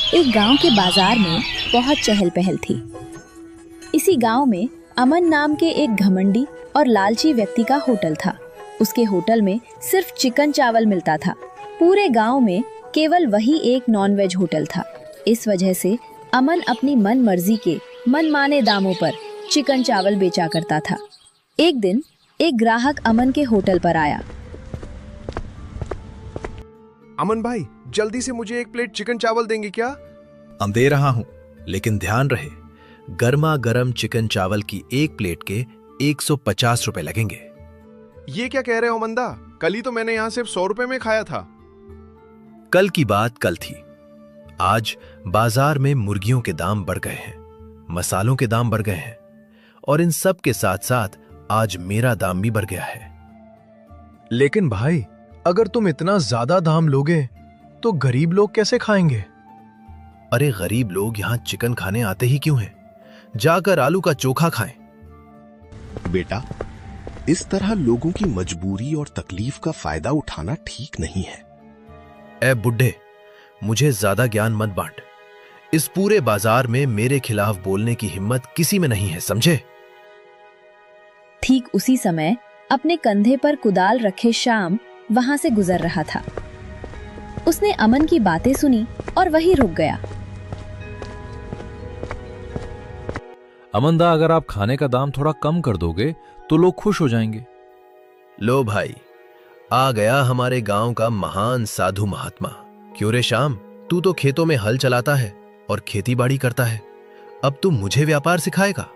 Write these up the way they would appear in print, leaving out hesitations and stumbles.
एक गांव के बाजार में बहुत चहल पहल थी। इसी गांव में अमन नाम के एक घमंडी और लालची व्यक्ति का होटल था। उसके होटल में सिर्फ चिकन चावल मिलता था। पूरे गांव में केवल वही एक नॉनवेज होटल था। इस वजह से अमन अपनी मन मर्जी के मनमाने दामों पर चिकन चावल बेचा करता था। एक दिन एक ग्राहक अमन के होटल पर आया। अमन भाई, जल्दी से मुझे एक प्लेट चिकन चावल देंगे क्या? हम दे रहा हूं, लेकिन ध्यान रहे, गर्मा गर्म चिकन चावल की एक प्लेट के 150 रुपए लगेंगे। ये क्या कह रहे हो मंदा? कल ही तो मैंने यहाँ सिर्फ 100 रुपए में खाया था। कल की बात कल थी। आज बाजार में मुर्गियों के दाम बढ़ गए हैं, मसालों के दाम बढ़ गए हैं, और इन सब के साथ साथ आज मेरा दाम भी बढ़ गया है। लेकिन भाई, अगर तुम इतना ज्यादा दाम लोगे तो गरीब लोग कैसे खाएंगे? अरे गरीब लोग यहां चिकन खाने आते ही क्यों हैं? जाकर आलू का चोखा खाएं। बेटा, इस तरह लोगों की मजबूरी और तकलीफ का फायदा उठाना ठीक नहीं है। ए बुड्ढे, मुझे ज्यादा ज्ञान मत बांट। इस पूरे बाजार में मेरे खिलाफ बोलने की हिम्मत किसी में नहीं है, समझे? ठीक उसी समय अपने कंधे पर कुदाल रखे श्याम वहां से गुजर रहा था। उसने अमन की बातें सुनी और वहीं रुक गया। अमन दा, अगर आप खाने का दाम थोड़ा कम कर दोगे तो लोग खुश हो जाएंगे। लो भाई, आ गया हमारे गांव का महान साधु महात्मा। क्यों रे श्याम, तू तो खेतों में हल चलाता है और खेती बाड़ी करता है, अब तू मुझे व्यापार सिखाएगा?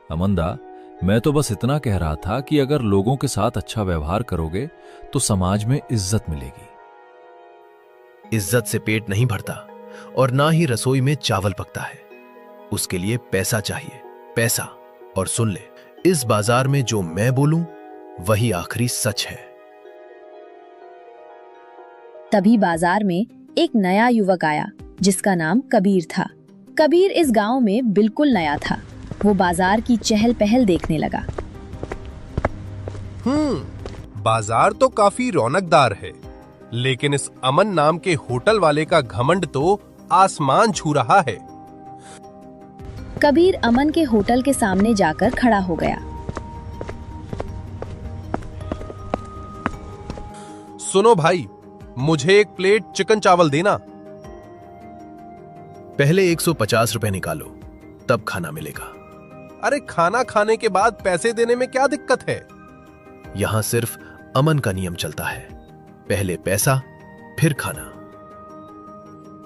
अमन दा, मैं तो बस इतना कह रहा था कि अगर लोगों के साथ अच्छा व्यवहार करोगे तो समाज में इज्जत मिलेगी। इज्जत से पेट नहीं भरता और ना ही रसोई में चावल पकता है। उसके लिए पैसा चाहिए, पैसा। और सुन ले, इस बाजार में जो मैं बोलूं वही आखिरी सच है। तभी बाजार में एक नया युवक आया जिसका नाम कबीर था। कबीर इस गांव में बिल्कुल नया था। वो बाजार की चहल पहल देखने लगा। बाजार तो काफी रौनकदार है, लेकिन इस अमन नाम के होटल वाले का घमंड तो आसमान छू रहा है। कबीर अमन के होटल के सामने जाकर खड़ा हो गया। सुनो भाई, मुझे एक प्लेट चिकन चावल देना। पहले 150 रुपए निकालो, तब खाना मिलेगा। अरे खाना खाने के बाद पैसे देने में क्या दिक्कत है? यहां सिर्फ अमन का नियम चलता है, पहले पैसा फिर खाना।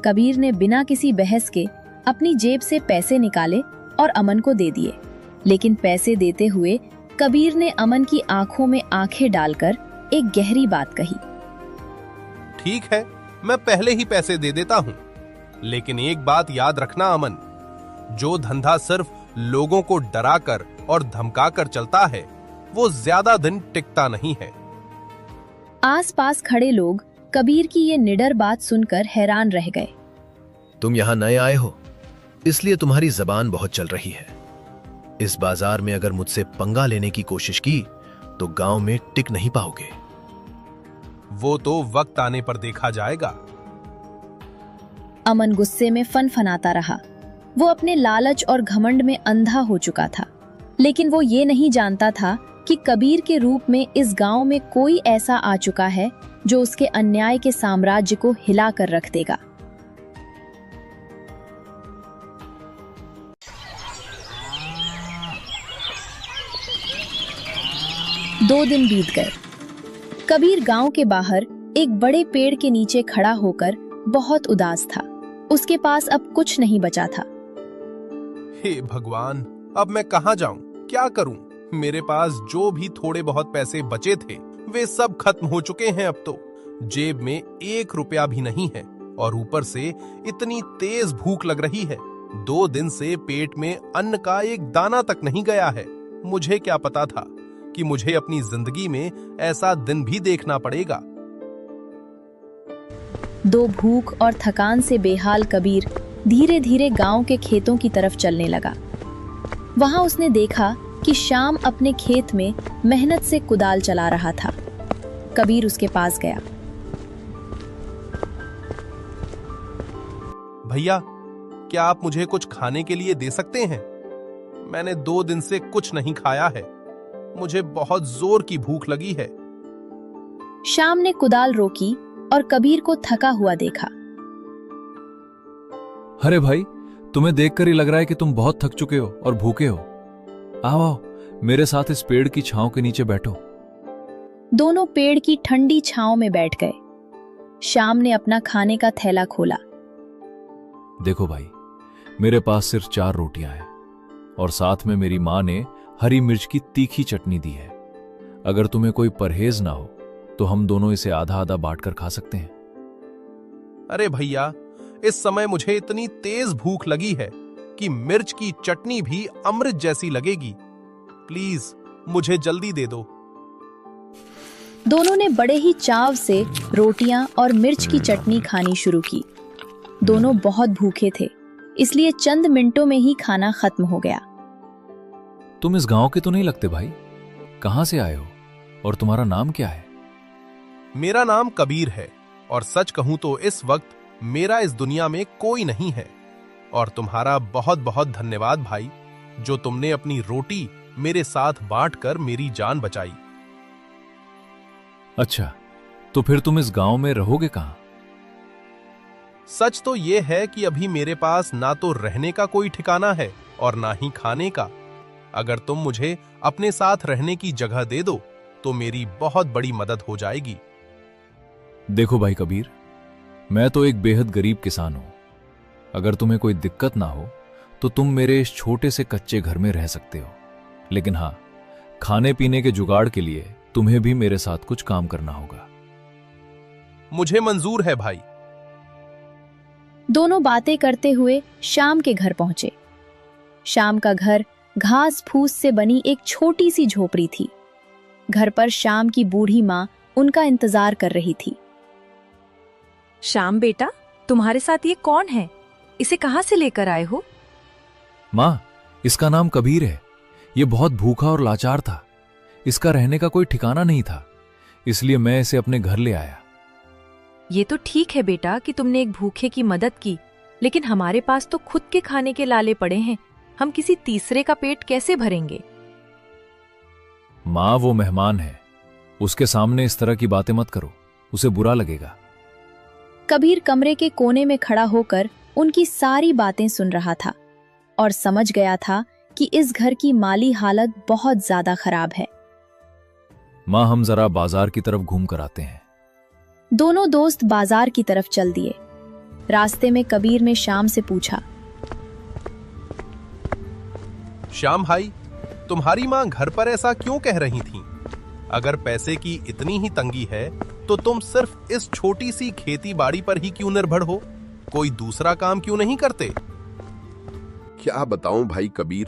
कबीर ने बिना किसी बहस के अपनी जेब से पैसे निकाले और अमन को दे दिए। लेकिन पैसे देते हुए कबीर ने अमन की आंखों में आंखें डालकर एक गहरी बात कही। ठीक है, मैं पहले ही पैसे दे देता हूं, लेकिन एक बात याद रखना अमन, जो धंधा सिर्फ लोगों को डराकर और धमकाकर चलता है वो ज्यादा दिन टिकता नहीं है। आसपास खड़े लोग कबीर की ये निडर बात सुनकर हैरान रह गए। तुम यहां नए आए हो, इसलिए तुम्हारी जबान बहुत चल रही है। इस बाजार में अगर मुझसे पंगा लेने की कोशिश की तो गांव में टिक नहीं पाओगे। वो तो वक्त आने पर देखा जाएगा। अमन गुस्से में फनफनाता रहा। वो अपने लालच और घमंड में अंधा हो चुका था, लेकिन वो ये नहीं जानता था कि कबीर के रूप में इस गांव में कोई ऐसा आ चुका है जो उसके अन्याय के साम्राज्य को हिला कर रख देगा। दो दिन बीत गए। कबीर गांव के बाहर एक बड़े पेड़ के नीचे खड़ा होकर बहुत उदास था। उसके पास अब कुछ नहीं बचा था। हे भगवान, अब मैं कहां जाऊं, क्या करूं? मेरे पास जो भी थोड़े बहुत पैसे बचे थे वे सब खत्म हो चुके हैं। अब तो जेब में 1 रुपया भी नहीं है और ऊपर से इतनी तेज भूख लग रही है। 2 दिन से पेट में अन्न का एक दाना तक नहीं गया है। मुझे क्या पता था कि मुझे अपनी जिंदगी में ऐसा दिन भी देखना पड़ेगा। दो भूख और थकान से बेहाल कबीर धीरे धीरे गांव के खेतों की तरफ चलने लगा। वहां उसने देखा कि श्याम अपने खेत में मेहनत से कुदाल चला रहा था। कबीर उसके पास गया। भैया, क्या आप मुझे कुछ खाने के लिए दे सकते हैं? मैंने 2 दिन से कुछ नहीं खाया है। मुझे बहुत जोर की भूख लगी है। श्याम ने कुदाल रोकी और कबीर को थका हुआ देखा। अरे भाई, तुम्हें देखकर ही लग रहा है कि तुम बहुत थक चुके हो और भूखे हो। आओ आओ, मेरे साथ इस पेड़ की छांव के नीचे बैठो। दोनों पेड़ की ठंडी छांव में बैठ गए। श्याम ने अपना खाने का थैला खोला। देखो भाई, मेरे पास सिर्फ 4 रोटियां हैं और साथ में मेरी मां ने हरी मिर्च की तीखी चटनी दी है। अगर तुम्हें कोई परहेज ना हो तो हम दोनों इसे आधा आधा बांटकर खा सकते हैं। अरे भैया, इस समय मुझे इतनी तेज भूख लगी है कि मिर्च की चटनी भी अमृत जैसी लगेगी। प्लीज मुझे जल्दी दे दो। दोनों ने बड़े ही चाव से रोटियां और मिर्च की चटनी खानी शुरू की। दोनों बहुत भूखे थे, इसलिए चंद मिनटों में ही खाना खत्म हो गया। तुम इस गांव के तो नहीं लगते भाई? कहां से आए हो और तुम्हारा नाम क्या है? मेरा नाम कबीर है और सच कहूं तो इस वक्त मेरा इस दुनिया में कोई नहीं है। और तुम्हारा बहुत बहुत धन्यवाद भाई, जो तुमने अपनी रोटी मेरे साथ बांटकर मेरी जान बचाई। अच्छा, तो फिर तुम इस गांव में रहोगे कहां? सच तो यह है कि अभी मेरे पास ना तो रहने का कोई ठिकाना है और ना ही खाने का। अगर तुम मुझे अपने साथ रहने की जगह दे दो तो मेरी बहुत बड़ी मदद हो जाएगी। देखो भाई कबीर, मैं तो एक बेहद गरीब किसान हूं। अगर तुम्हें कोई दिक्कत ना हो तो तुम मेरे इस छोटे से कच्चे घर में रह सकते हो। लेकिन हां, खाने पीने के जुगाड़ के लिए तुम्हें भी मेरे साथ कुछ काम करना होगा। मुझे मंजूर है भाई। दोनों बातें करते हुए श्याम के घर पहुंचे। श्याम का घर घास फूस से बनी एक छोटी सी झोपड़ी थी। घर पर श्याम की बूढ़ी माँ उनका इंतजार कर रही थी। श्याम बेटा, तुम्हारे साथ ये कौन है? इसे कहां से लेकर आए हो? मां, इसका नाम कबीर है। ये बहुत भूखा और लाचार था। इसका रहने का कोई ठिकाना नहीं था, इसलिए मैं इसे अपने घर ले आया। ये तो ठीक है बेटा कि तुमने एक भूखे की मदद की, लेकिन हमारे पास तो खुद के खाने के लाले पड़े हैं। हम किसी तीसरे का पेट कैसे भरेंगे? मां, वो मेहमान है, उसके सामने इस तरह की बातें मत करो, उसे बुरा लगेगा। कबीर कमरे के कोने में खड़ा होकर उनकी सारी बातें सुन रहा था और समझ गया था कि इस घर की माली हालत बहुत ज्यादा खराब है। मां, हम जरा बाजार की तरफ घूम कर आते हैं। दोनों दोस्त बाजार की तरफ चल दिए। रास्ते में कबीर ने श्याम से पूछा, श्याम भाई, तुम्हारी मां घर पर ऐसा क्यों कह रही थीं? अगर पैसे की इतनी ही तंगी है तो तुम सिर्फ इस छोटी सी खेती बाड़ी पर ही क्यों निर्भर हो? कोई दूसरा काम क्यों नहीं करते? क्या बताऊं भाई कबीर,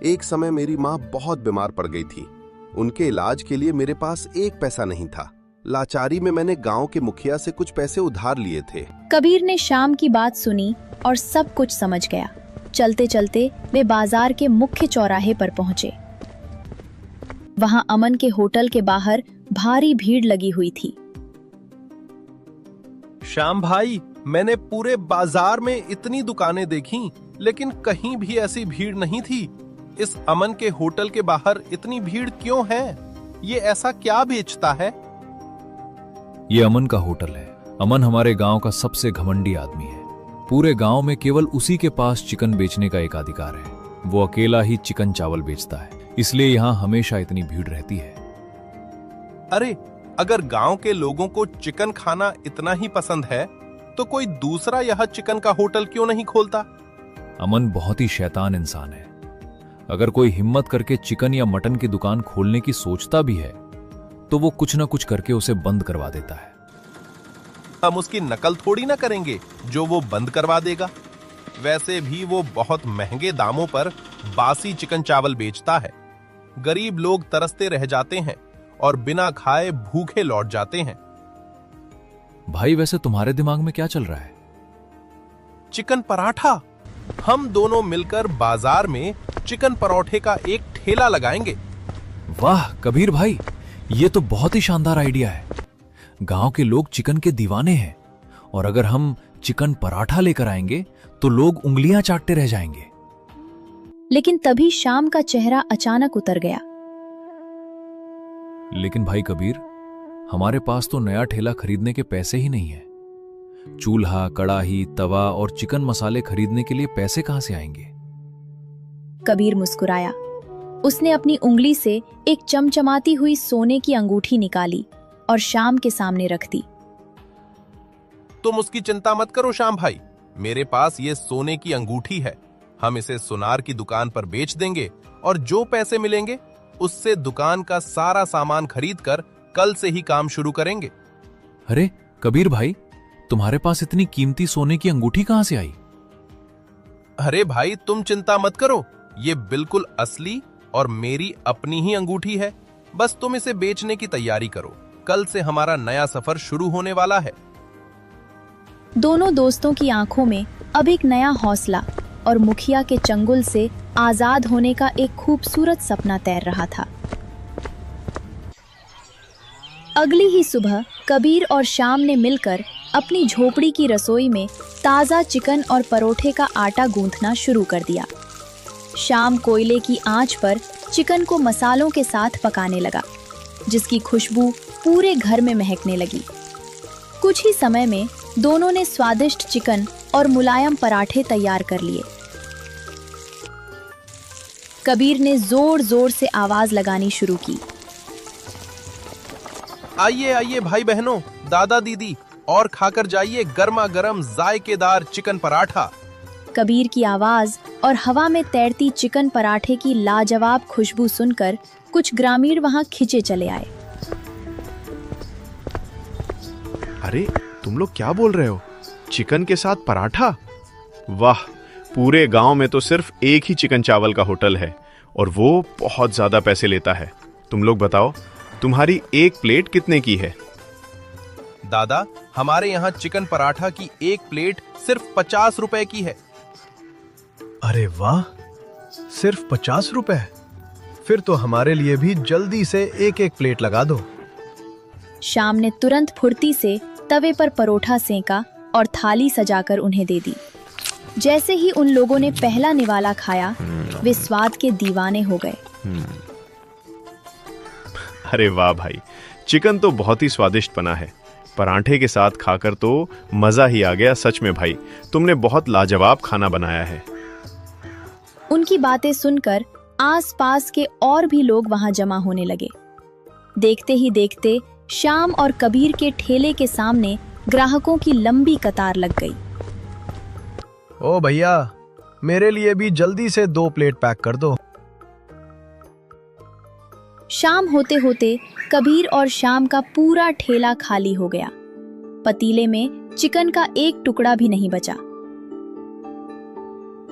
एक समय मेरी माँ बहुत बीमार पड़ गई थी। उनके इलाज के लिए मेरे पास एक पैसा नहीं था। लाचारी में मैंने गांव के मुखिया से कुछ पैसे उधार लिए थे। कबीर ने श्याम की बात सुनी और सब कुछ समझ गया। चलते चलते वे बाजार के मुख्य चौराहे पर पहुंचे। वहां अमन के होटल के बाहर भारी भीड़ लगी हुई थी। श्याम भाई, मैंने पूरे बाजार में इतनी दुकानें देखीं, लेकिन कहीं भी ऐसी भीड़ नहीं थी। इस अमन के होटल के बाहर इतनी भीड़ क्यों है? ये ऐसा क्या बेचता है? ये अमन का होटल है। अमन हमारे गांव का सबसे घमंडी आदमी है। पूरे गांव में केवल उसी के पास चिकन बेचने का एक अधिकार है। वो अकेला ही चिकन चावल बेचता है, इसलिए यहाँ हमेशा इतनी भीड़ रहती है। अरे, अगर गांव के लोगों को चिकन खाना इतना ही पसंद है तो कोई दूसरा यह चिकन का होटल क्यों नहीं खोलता? अमन बहुत ही शैतान इंसान है। अगर कोई हिम्मत करके चिकन या मटन की दुकान खोलने की सोचता भी है तो वो कुछ न कुछ करके उसे बंद करवा देता है। हम उसकी नकल थोड़ी ना करेंगे जो वो बंद करवा देगा। वैसे भी वो बहुत महंगे दामों पर बासी चिकन चावल बेचता है। गरीब लोग तरसते रह जाते हैं और बिना खाए भूखे लौट जाते हैं। भाई, वैसे तुम्हारे दिमाग में क्या चल रहा है? चिकन पराठा। हम दोनों मिलकर बाजार में चिकन परोठे का एक ठेला लगाएंगे। वाह कबीर भाई, ये तो बहुत ही शानदार आइडिया है। गांव के लोग चिकन के दीवाने हैं और अगर हम चिकन पराठा लेकर आएंगे तो लोग उंगलियां चाटते रह जाएंगे। लेकिन तभी श्याम का चेहरा अचानक उतर गया। लेकिन भाई कबीर, हमारे पास तो नया ठेला खरीदने के पैसे ही नहीं है। चूल्हा, कड़ाही, तवा और चिकन मसाले खरीदने के लिए पैसे कहां से आएंगे? कबीर मुस्कुराया। उसने अपनी उंगली से एक चमचमाती हुई सोने की अंगूठी निकाली और श्याम के सामने रख दी। तुम उसकी चिंता मत करो श्याम भाई, मेरे पास ये सोने की अंगूठी है। हम इसे सुनार की दुकान पर बेच देंगे और जो पैसे मिलेंगे उससे दुकान का सारा सामान खरीदकर कल से ही काम शुरू करेंगे। अरे कबीर भाई, तुम्हारे पास इतनी कीमती सोने की अंगूठी कहां से आई? अरे भाई तुम चिंता मत करो, ये बिल्कुल असली और मेरी अपनी ही अंगूठी है। बस तुम इसे बेचने की तैयारी करो, कल से हमारा नया सफर शुरू होने वाला है। दोनों दोस्तों की आंखों में अब एक नया हौसला और मुखिया के चंगुल से आजाद होने का एक खूबसूरत सपना तैर रहा था। अगली ही सुबह कबीर और श्याम ने मिलकर अपनी झोपड़ी की रसोई में ताज़ा चिकन और परोठे का आटा गूंथना शुरू कर दिया। श्याम कोयले की आंच पर चिकन को मसालों के साथ पकाने लगा, जिसकी खुशबू पूरे घर में महकने लगी। कुछ ही समय में दोनों ने स्वादिष्ट चिकन और मुलायम पराठे तैयार कर लिए। कबीर ने जोर जोर से आवाज लगानी शुरू की। आइए आइए भाई बहनों, दादा दीदी, और खाकर जाइए गर्मा गर्म जायकेदार चिकन पराठा। कबीर की आवाज और हवा में तैरती चिकन पराठे की लाजवाब खुशबू सुनकर कुछ ग्रामीण वहां खिंचे चले आए। अरे तुम लोग क्या बोल रहे हो? चिकन के साथ पराठा? वाह, पूरे गांव में तो सिर्फ एक ही चिकन चावल का होटल है और वो बहुत ज्यादा पैसे लेता है। तुम लोग बताओ, तुम्हारी एक प्लेट कितने की है? दादा, हमारे यहाँ चिकन पराठा की एक प्लेट सिर्फ 50 रुपए की है। अरे वाह, सिर्फ 50 रुपए? फिर तो हमारे लिए भी जल्दी से एक एक प्लेट लगा दो। श्याम ने तुरंत फुर्ती से तवे पर परोठा सेंका और थाली सजाकर उन्हें दे दी। जैसे ही उन लोगों ने पहला निवाला खाया, वे स्वाद के दीवाने हो गए। अरे वाह भाई, चिकन तो बहुत ही स्वादिष्ट बना है। पराठे के साथ खाकर तो मजा ही आ गया। सच में भाई, तुमने बहुत लाजवाब खाना बनाया है। उनकी बातें सुनकर आसपास के और भी लोग वहां जमा होने लगे। देखते ही देखते श्याम और कबीर के ठेले के सामने ग्राहकों की लंबी कतार लग गई। ओ भैया, मेरे लिए भी जल्दी से 2 प्लेट पैक कर दो। शाम होते होते कबीर और श्याम का पूरा ठेला खाली हो गया। पतीले में चिकन का एक टुकड़ा भी नहीं बचा।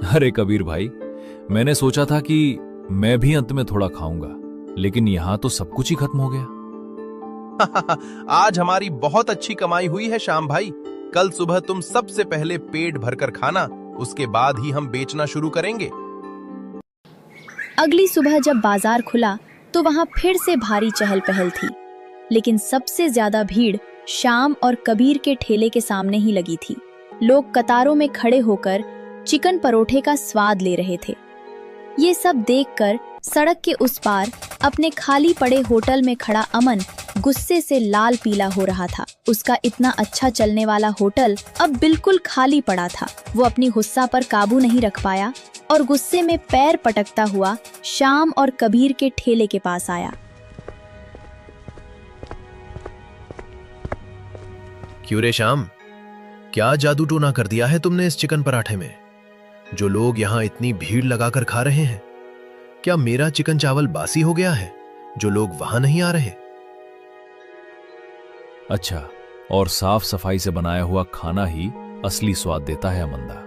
अरे कबीर भाई, मैंने सोचा था कि मैं भी अंत में थोड़ा खाऊंगा, लेकिन यहां तो सब कुछ ही खत्म हो गया। आज हमारी बहुत अच्छी कमाई हुई है श्याम भाई। कल सुबह तुम सबसे पहले पेट भरकर खाना, उसके बाद ही हम बेचना शुरू करेंगे। अगली सुबह जब बाजार खुला तो वहां फिर से भारी चहल पहल थी, लेकिन सबसे ज्यादा भीड़ श्याम और कबीर के ठेले के सामने ही लगी थी। लोग कतारों में खड़े होकर चिकन परोठे का स्वाद ले रहे थे। ये सब देखकर सड़क के उस पार अपने खाली पड़े होटल में खड़ा अमन गुस्से से लाल पीला हो रहा था। उसका इतना अच्छा चलने वाला होटल अब बिल्कुल खाली पड़ा था। वो अपनी गुस्सा पर काबू नहीं रख पाया और गुस्से में पैर पटकता हुआ श्याम और कबीर के ठेले के पास आया। क्यों रे श्याम, क्या जादू टोना कर दिया है तुमने इस चिकन पराठे में? जो लोग यहाँ इतनी भीड़ लगाकर खा रहे हैं, क्या मेरा चिकन चावल बासी हो गया है जो लोग वहां नहीं आ रहे? अच्छा, और साफ सफाई से बनाया हुआ खाना ही असली स्वाद देता है अमंदा।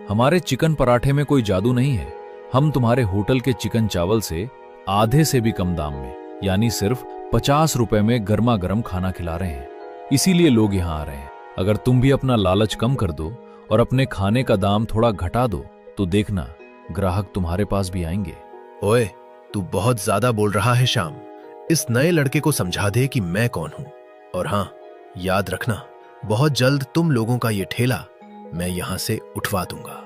हमारे चिकन पराठे में कोई जादू नहीं है। हम तुम्हारे होटल के चिकन चावल से आधे से भी कम दाम में, यानी सिर्फ 50 रुपए में गर्मा गर्म खाना खिला रहे हैं। इसीलिए लोग यहाँ आ रहे हैं। अगर तुम भी अपना लालच कम कर दो और अपने खाने का दाम थोड़ा घटा दो तो देखना, ग्राहक तुम्हारे पास भी आएंगे। ओए, तू बहुत ज्यादा बोल रहा है श्याम। इस नए लड़के को समझा दे कि मैं कौन हूं। और हां, याद रखना, बहुत जल्द तुम लोगों का ये ठेला मैं यहां से उठवा दूंगा।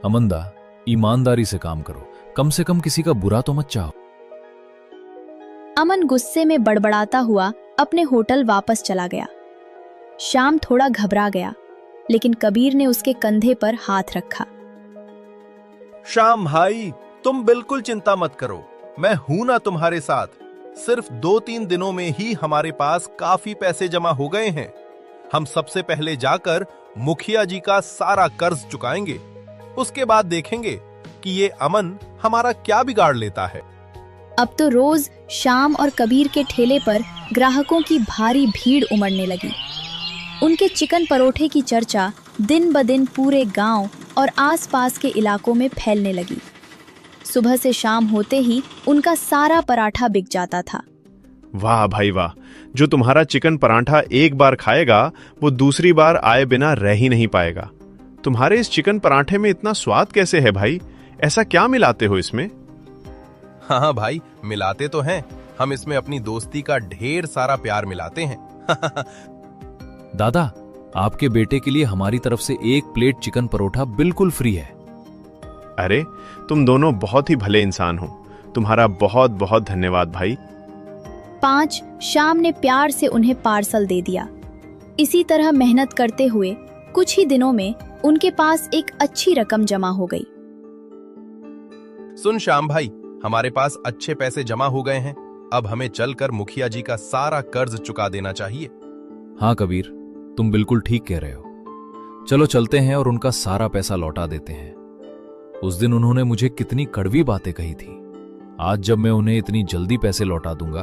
अमंदा, ईमानदारी से काम करो, कम से कम किसी का बुरा तो मत चाहो। अमन गुस्से में बड़बड़ाता हुआ अपने होटल वापस चला गया। श्याम थोड़ा घबरा गया, लेकिन कबीर ने उसके कंधे पर हाथ रखा। श्याम भाई, तुम बिल्कुल चिंता मत करो, मैं हूं ना तुम्हारे साथ। सिर्फ 2-3 दिनों में ही हमारे पास काफी पैसे जमा हो गए हैं। हम सबसे पहले जाकर मुखिया जी का सारा कर्ज चुकाएंगे, उसके बाद देखेंगे कि ये अमन हमारा क्या बिगाड़ लेता है। अब तो रोज श्याम और कबीर के ठेले पर ग्राहकों की भारी भीड़ उमड़ने लगी। उनके चिकन परोठे की चर्चा दिन ब दिन पूरे गांव और आसपास के इलाकों में फैलने लगी। सुबह से शाम होते ही उनका सारा पराठा बिक जाता था। वाह भाई वाह, जो तुम्हारा चिकन पराठा एक बार खाएगा वो दूसरी बार आए बिना रह ही नहीं पाएगा। तुम्हारे इस चिकन पराठे में इतना स्वाद कैसे है भाई? ऐसा क्या मिलाते हो इसमें? हाँ भाई, मिलाते तो हैं। हम इसमें अपनी दोस्ती का ढेर सारा प्यार मिलाते हैं। दादा, आपके बेटे के लिए हमारी तरफ से 1 प्लेट चिकन परोठा बिल्कुल फ्री है। अरे, तुम दोनों बहुत ही भले इंसान हो। तुम्हारा बहुत बहुत धन्यवाद भाई। 5 श्याम ने प्यार से उन्हें पार्सल दे दिया। इसी तरह मेहनत करते हुए कुछ ही दिनों में उनके पास एक अच्छी रकम जमा हो गई। सुन श्याम भाई, हमारे पास अच्छे पैसे जमा हो गए हैं। अब हमें चलकर मुखिया जी का सारा कर्ज चुका देना चाहिए। हाँ कबीर, तुम बिल्कुल ठीक कह रहे हो। चलो चलते हैं और उनका सारा पैसा लौटा देते हैं। उस दिन उन्होंने मुझे कितनी कड़वी बातें कही थी। आज जब मैं उन्हें इतनी जल्दी पैसे लौटा दूंगा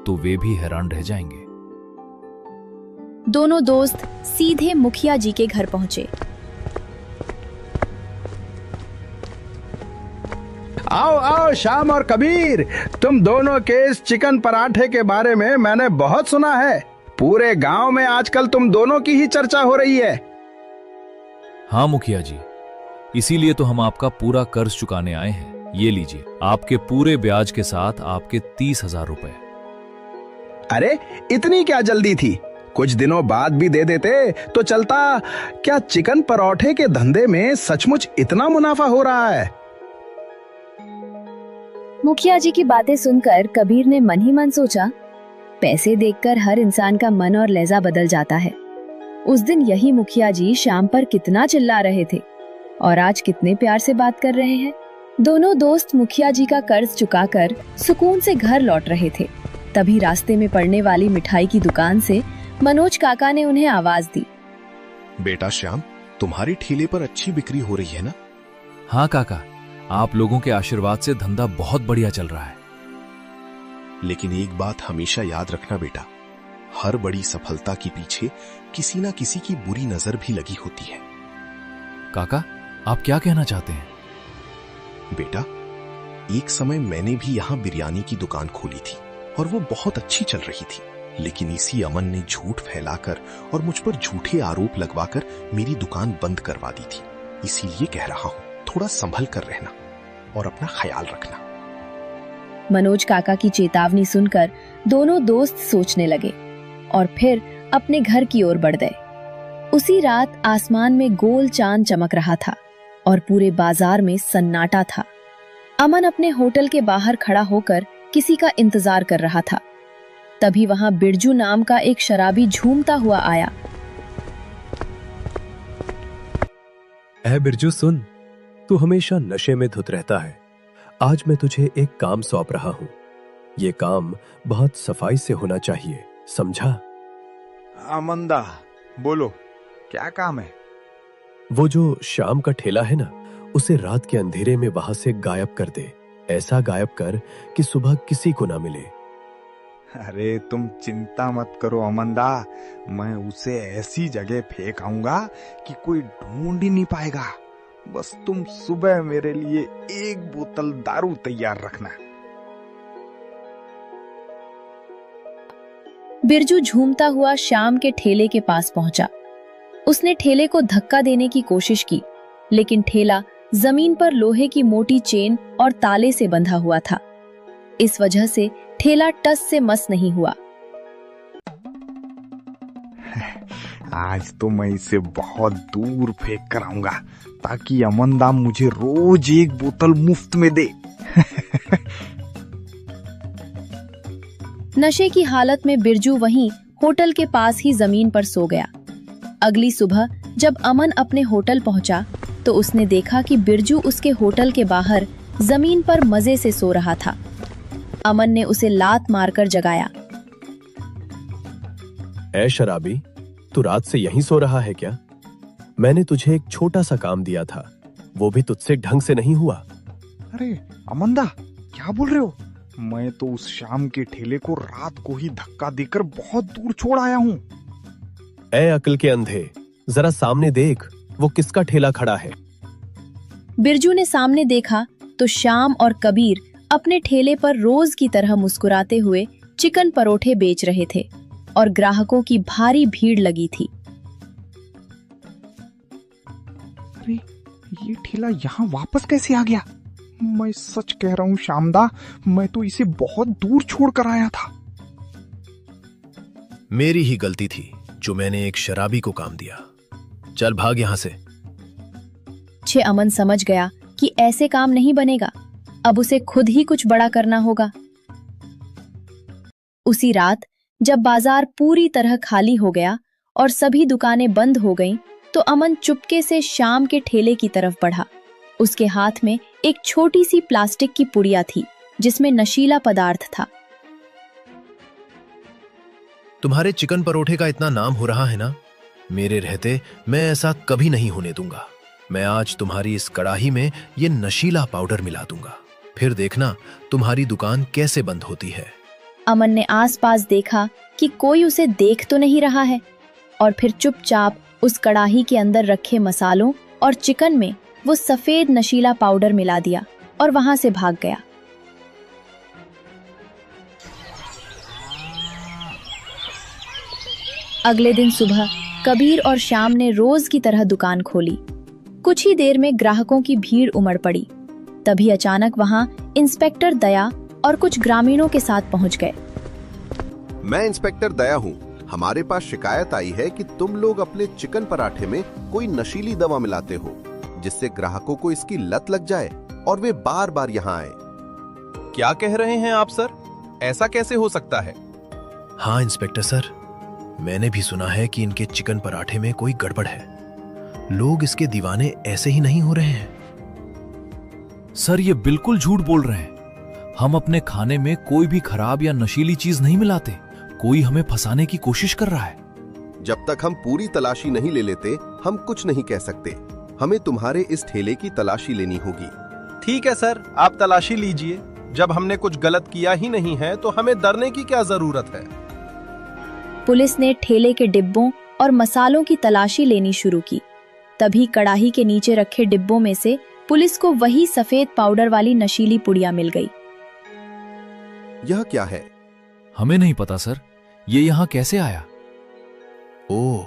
तो वे भी हैरान रह जाएंगे। दोनों दोस्त सीधे मुखिया जी के घर पहुंचे। आओ आओ श्याम और कबीर, तुम दोनों के इस चिकन पराठे के बारे में मैंने बहुत सुना है। पूरे गांव में आजकल तुम दोनों की ही चर्चा हो रही है। हाँ मुखिया जी, इसीलिए तो हम आपका पूरा कर्ज चुकाने आए हैं। ये लीजिए, आपके पूरे ब्याज के साथ आपके 30,000 रुपए। अरे, इतनी क्या जल्दी थी? कुछ दिनों बाद भी दे देते तो चलता। क्या चिकन परोठे के धंधे में सचमुच इतना मुनाफा हो रहा है? मुखिया जी की बातें सुनकर कबीर ने मन ही मन सोचा, पैसे देखकर हर इंसान का मन और लहजा बदल जाता है। उस दिन यही मुखिया जी श्याम पर कितना चिल्ला रहे थे और आज कितने प्यार से बात कर रहे हैं। दोनों दोस्त मुखिया जी का कर्ज चुकाकर सुकून से घर लौट रहे थे। तभी रास्ते में पड़ने वाली मिठाई की दुकान से मनोज काका ने उन्हें आवाज दी। बेटा श्याम, तुम्हारी ठेले पर अच्छी बिक्री हो रही है ना? हाँ काका, आप लोगों के आशीर्वाद से धंधा बहुत बढ़िया चल रहा है। लेकिन एक बात हमेशा याद रखना बेटा, हर बड़ी सफलता के पीछे किसी ना किसी की बुरी नजर भी लगी होती है। काका, आप क्या कहना चाहते हैं? बेटा, एक समय मैंने भी यहाँ बिरयानी की दुकान खोली थी और वो बहुत अच्छी चल रही थी। लेकिन इसी अमन ने झूठ फैलाकर और मुझ पर झूठे आरोप लगवाकर मेरी दुकान बंद करवा दी थी। इसीलिए कह रहा हूँ, थोड़ा संभल कर रहना और अपना ख्याल रखना। मनोज काका की चेतावनी सुनकर दोनों दोस्त सोचने लगे और फिर अपने घर की ओर बढ़ गए। उसी रात आसमान में गोल चांद चमक रहा था और पूरे बाजार में सन्नाटा था। अमन अपने होटल के बाहर खड़ा होकर किसी का इंतजार कर रहा था। तभी वहां बिरजू नाम का एक शराबी झूमता हुआ आया। ऐ बिरजू सुन, तू हमेशा नशे में धुत रहता है। आज मैं तुझे एक काम सौंप रहा हूं। ये काम बहुत सफाई से होना चाहिए, समझा? अमंदा, बोलो, क्या काम है? वो जो शाम का ठेला है ना, उसे रात के अंधेरे में वहां से गायब कर दे। ऐसा गायब कर कि सुबह किसी को ना मिले। अरे तुम चिंता मत करो अमंदा, मैं उसे ऐसी जगह फेंक आऊंगा कि कोई ढूंढ ही नहीं पाएगा। बस तुम सुबह मेरे लिए 1 बोतल दारू तैयार रखना। बिरजू झूमता हुआ श्याम के ठेले के पास पहुंचा। उसने ठेले को धक्का देने की कोशिश की, लेकिन ठेला जमीन पर लोहे की मोटी चेन और ताले से बंधा हुआ था। इस वजह से ठेला टस से मस नहीं हुआ। आज तो मैं इसे बहुत दूर फेंक कर आऊंगा ताकि अमनदा मुझे रोज एक बोतल मुफ्त में दे। नशे की हालत में बिरजू वहीं होटल के पास ही जमीन पर सो गया। अगली सुबह जब अमन अपने होटल पहुंचा तो उसने देखा कि बिरजू उसके होटल के बाहर जमीन पर मजे से सो रहा था। अमन ने उसे लात मारकर जगाया। ऐ शराबी, तू रात से यहीं सो रहा है क्या? मैंने तुझे एक छोटा सा काम दिया था, वो भी तुझसे ढंग से नहीं हुआ। अरे अमनदा, क्या बोल रहे हो? मैं तो उस शाम के ठेले को रात को ही धक्का देकर बहुत दूर छोड़ आया हूँ। ऐ अकल के अंधे, जरा सामने देख, वो किसका ठेला खड़ा है? बिरजू ने सामने देखा तो श्याम और कबीर अपने ठेले पर रोज की तरह मुस्कुराते हुए चिकन परोठे बेच रहे थे और ग्राहकों की भारी भीड़ लगी थी। अरे ये ठेला यहाँ वापस कैसे आ गया? मैं सच कह रहा हूँ श्यामदा, मैं तो इसे बहुत दूर छोड़ कर आया था। मेरी ही गलती थी जो मैंने एक शराबी को काम दिया। चल भाग यहां से। अमन समझ गया कि ऐसे काम नहीं बनेगा, अब उसे खुद ही कुछ बड़ा करना होगा। उसी रात जब बाजार पूरी तरह खाली हो गया और सभी दुकानें बंद हो गईं, तो अमन चुपके से श्याम के ठेले की तरफ बढ़ा। उसके हाथ में एक छोटी सी प्लास्टिक की पुड़िया थी जिसमें नशीला पदार्थ था। तुम्हारे चिकन परोठे का इतना नाम हो रहा है ना, मेरे रहते मैं ऐसा कभी नहीं होने दूंगा। मैं आज तुम्हारी इस कड़ाही में ये नशीला पाउडर मिला दूंगा, फिर देखना तुम्हारी दुकान कैसे बंद होती है। अमन ने आसपास देखा कि कोई उसे देख तो नहीं रहा है और फिर चुपचाप उस कड़ाही के अंदर रखे मसालों और चिकन में वो सफेद नशीला पाउडर मिला दिया और वहां से भाग गया। अगले दिन सुबह कबीर और श्याम ने रोज की तरह दुकान खोली। कुछ ही देर में ग्राहकों की भीड़ उमड़ पड़ी। तभी अचानक वहां इंस्पेक्टर दया और कुछ ग्रामीणों के साथ पहुंच गए। मैं इंस्पेक्टर दया हूँ। हमारे पास शिकायत आई है कि तुम लोग अपने चिकन पराठे में कोई नशीली दवा मिलाते हो, जिससे ग्राहकों को इसकी लत लग जाए और वे बार बार यहाँ आए। क्या कह रहे हैं आप सर? ऐसा कैसे हो सकता है? हाँ इंस्पेक्टर सर, मैंने भी सुना है कि इनके चिकन पराठे में कोई गड़बड़ है। लोग इसके दीवाने ऐसे ही नहीं हो रहे हैं। सर ये बिल्कुल झूठ बोल रहे हैं। हम अपने खाने में कोई भी खराब या नशीली चीज नहीं मिलाते। कोई हमें फंसाने की कोशिश कर रहा है। जब तक हम पूरी तलाशी नहीं ले लेते, हम कुछ नहीं कह सकते। हमें तुम्हारे इस ठेले की तलाशी लेनी होगी। ठीक है सर, आप तलाशी लीजिए। जब हमने कुछ गलत किया ही नहीं है तो हमें डरने की क्या जरूरत है। पुलिस ने ठेले के डिब्बों और मसालों की तलाशी लेनी शुरू की। तभी कड़ाही के नीचे रखे डिब्बों में से पुलिस को वही सफेद पाउडर वाली नशीली पुड़िया मिल गई। यह क्या है? हमें नहीं पता सर, ये यहाँ कैसे आया? ओह,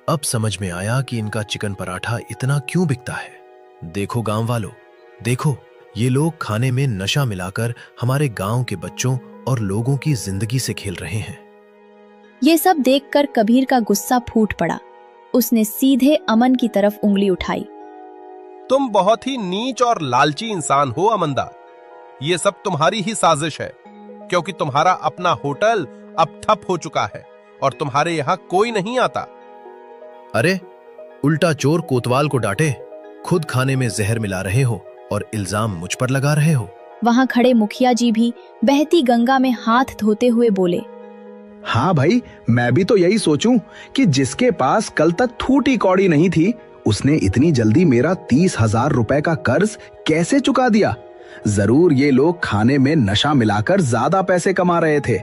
अब समझ में आया कि इनका चिकन पराठा इतना क्यों बिकता है। देखो गांव वालों, देखो, ये लोग खाने में नशा मिलाकर हमारे गांव के बच्चों और लोगों की जिंदगी से खेल रहे हैं। ये सब देखकर कबीर का गुस्सा फूट पड़ा। उसने सीधे अमन की तरफ उंगली उठाई। तुम बहुत ही नीच और लालची इंसान हो अमनदा। ये सब तुम्हारी ही साजिश है, क्योंकि तुम्हारा अपना होटल अब ठप हो चुका है और तुम्हारे यहाँ कोई नहीं आता। अरे, उल्टा चोर कोतवाल को डांटे, खुद खाने में जहर मिला रहे हो और इल्जाम मुझ पर लगा रहे हो। वहां खड़े मुखिया जी भी बहती गंगा में हाथ धोते हुए बोले, हाँ भाई, मैं भी तो यही सोचूं कि जिसके पास कल तक थूटी कौड़ी नहीं थी, उसने इतनी जल्दी मेरा 30,000 रुपए का कर्ज कैसे चुका दिया। जरूर ये लोग खाने में नशा मिलाकर ज्यादा पैसे कमा रहे थे।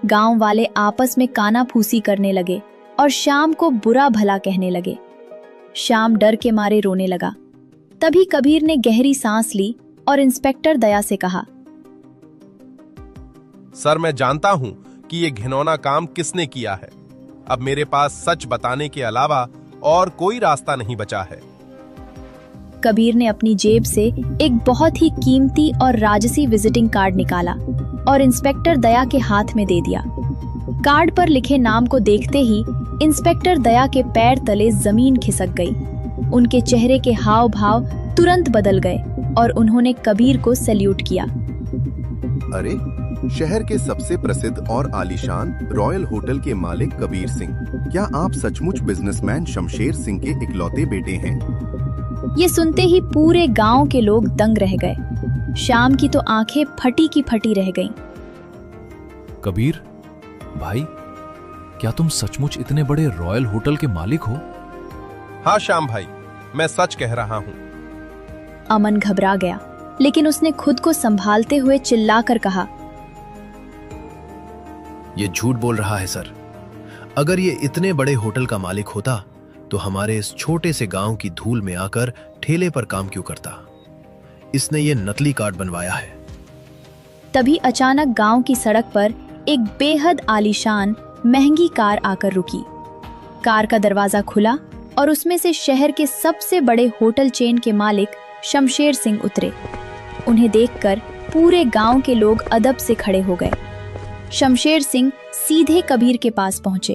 गांव वाले आपस में कानाफूसी करने लगे और श्याम को बुरा भला कहने लगे। श्याम डर के मारे रोने लगा। तभी कबीर ने गहरी सांस ली और इंस्पेक्टर दया से कहा, सर मैं जानता हूं कि ये घिनौना काम किसने किया है। अब मेरे पास सच बताने के अलावा और कोई रास्ता नहीं बचा है। कबीर ने अपनी जेब से एक बहुत ही कीमती और राजसी विजिटिंग कार्ड निकाला और इंस्पेक्टर दया के हाथ में दे दिया। कार्ड पर लिखे नाम को देखते ही इंस्पेक्टर दया के पैर तले जमीन खिसक गई। उनके चेहरे के हाव भाव तुरंत बदल गए और उन्होंने कबीर को सैल्यूट किया। अरे, शहर के सबसे प्रसिद्ध और आलीशान रॉयल होटल के मालिक कबीर सिंह, क्या आप सचमुच बिजनेसमैन शमशेर सिंह के इकलौते बेटे हैं? ये सुनते ही पूरे गांव के लोग दंग रह गए। श्याम की तो आंखें फटी की फटी रह गईं। कबीर भाई, क्या तुम सचमुच इतने बड़े रॉयल होटल के मालिक हो? हाँ श्याम भाई, मैं सच कह रहा हूँ। अमन घबरा गया, लेकिन उसने खुद को संभालते हुए चिल्लाकर कहा, ये झूठ बोल रहा है सर। अगर ये इतने बड़े होटल का मालिक होता तो हमारे इस छोटे से गांव की धूल में आकर ठेले पर काम क्यों करता? इसने ये नकली कार्ड बनवाया है। तभी अचानक गांव की सड़क पर एक बेहद आलीशान महंगी कार आकर रुकी। कार का दरवाजा खुला और उसमें से शहर के सबसे बड़े होटल चेन के मालिक शमशेर सिंह उतरे। उन्हें देखकर पूरे गांव के लोग अदब से खड़े हो गए। शमशेर सिंह सीधे कबीर के पास पहुंचे।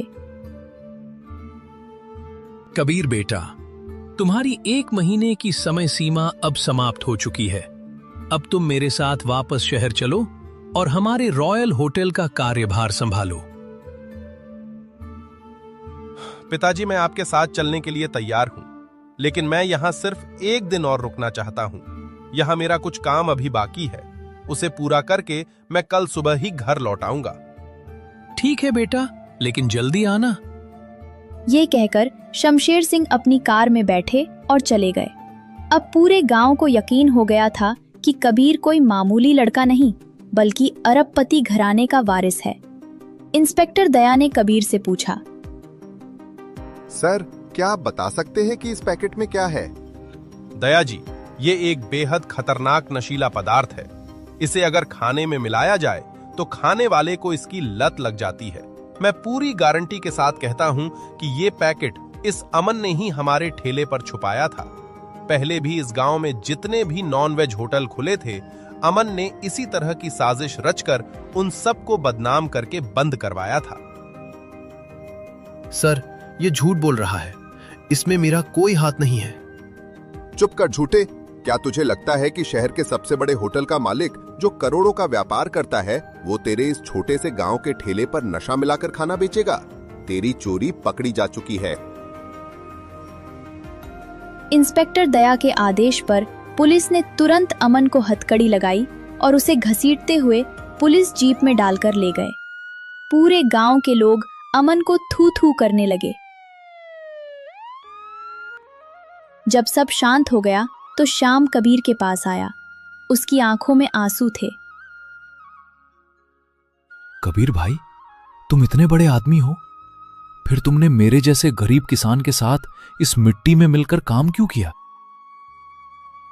कबीर बेटा, तुम्हारी 1 महीने की समय सीमा अब समाप्त हो चुकी है। अब तुम मेरे साथ वापस शहर चलो और हमारे रॉयल होटल का कार्यभार संभालो। पिताजी, मैं आपके साथ चलने के लिए तैयार हूं, लेकिन मैं यहां सिर्फ 1 दिन और रुकना चाहता हूं। यहां मेरा कुछ काम अभी बाकी है, उसे पूरा करके मैं कल सुबह ही घर लौट आऊंगा। ठीक है बेटा, लेकिन जल्दी आना। ये कहकर शमशेर सिंह अपनी कार में बैठे और चले गए। अब पूरे गांव को यकीन हो गया था कि कबीर कोई मामूली लड़का नहीं, बल्कि अरबपति घराने का वारिस है। इंस्पेक्टर दया ने कबीर से पूछा, सर, क्या आप बता सकते हैं कि इस पैकेट में क्या है? दया जी, ये एक बेहद खतरनाक नशीला पदार्थ है। इसे अगर खाने में मिलाया जाए तो खाने वाले को इसकी लत लग जाती है। मैं पूरी गारंटी के साथ कहता हूं कि ये पैकेट इस अमन ने ही हमारे ठेले पर छुपाया था। पहले भी इस गांव में जितने भी नॉन-वेज होटल खुले थे, अमन ने इसी तरह की साजिश रचकर उन सबको बदनाम करके बंद करवाया था। सर, ये झूठ बोल रहा है। इसमें मेरा कोई हाथ नहीं है। चुप कर झूठे। क्या तुझे लगता है कि शहर के सबसे बड़े होटल का मालिक, जो करोड़ों का व्यापार करता है, वो तेरे इस छोटे से गांव के ठेले पर नशा मिलाकर खाना बेचेगा? तेरी चोरी पकड़ी जा चुकी है। इंस्पेक्टर दया के आदेश पर पुलिस ने तुरंत अमन को हथकड़ी लगाई और उसे घसीटते हुए पुलिस जीप में डालकर ले गए। पूरे गांव के लोग अमन को थू थू करने लगे। जब सब शांत हो गया तो श्याम कबीर के पास आया। उसकी आंखों में आंसू थे। कबीर भाई, तुम इतने बड़े आदमी हो, फिर तुमने मेरे जैसे गरीब किसान के साथ इस मिट्टी में मिलकर काम क्यों किया?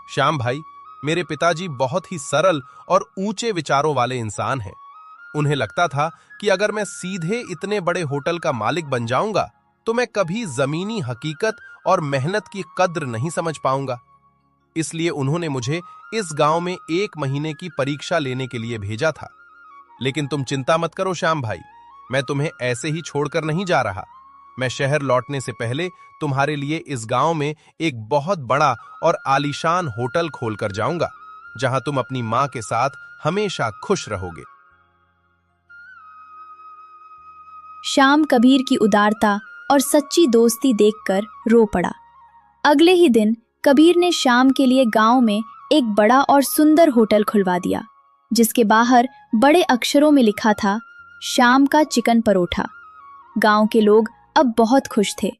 श्याम भाई, मेरे पिताजी बहुत ही सरल और ऊंचे विचारों वाले इंसान हैं। उन्हें लगता था कि अगर मैं सीधे इतने बड़े होटल का मालिक बन जाऊंगा तो मैं कभी जमीनी हकीकत और मेहनत की कद्र नहीं समझ पाऊंगा। इसलिए उन्होंने मुझे इस गांव में 1 महीने की परीक्षा लेने के लिए भेजा था। लेकिन तुम चिंता मत करो श्याम भाई, मैं तुम्हें ऐसे ही छोड़कर नहीं जा रहा। मैं शहर लौटने से पहले तुम्हारे लिए इस गांव में एक बहुत बड़ा और आलीशान होटल खोलकर जाऊंगा, जहां तुम अपनी मां के साथ हमेशा खुश रहोगे। श्याम कबीर की उदारता और सच्ची दोस्ती देखकर रो पड़ा। अगले ही दिन कबीर ने श्याम के लिए गांव में एक बड़ा और सुंदर होटल खुलवा दिया, जिसके बाहर बड़े अक्षरों में लिखा था, श्याम का चिकन परोठा। गांव के लोग अब बहुत खुश थे।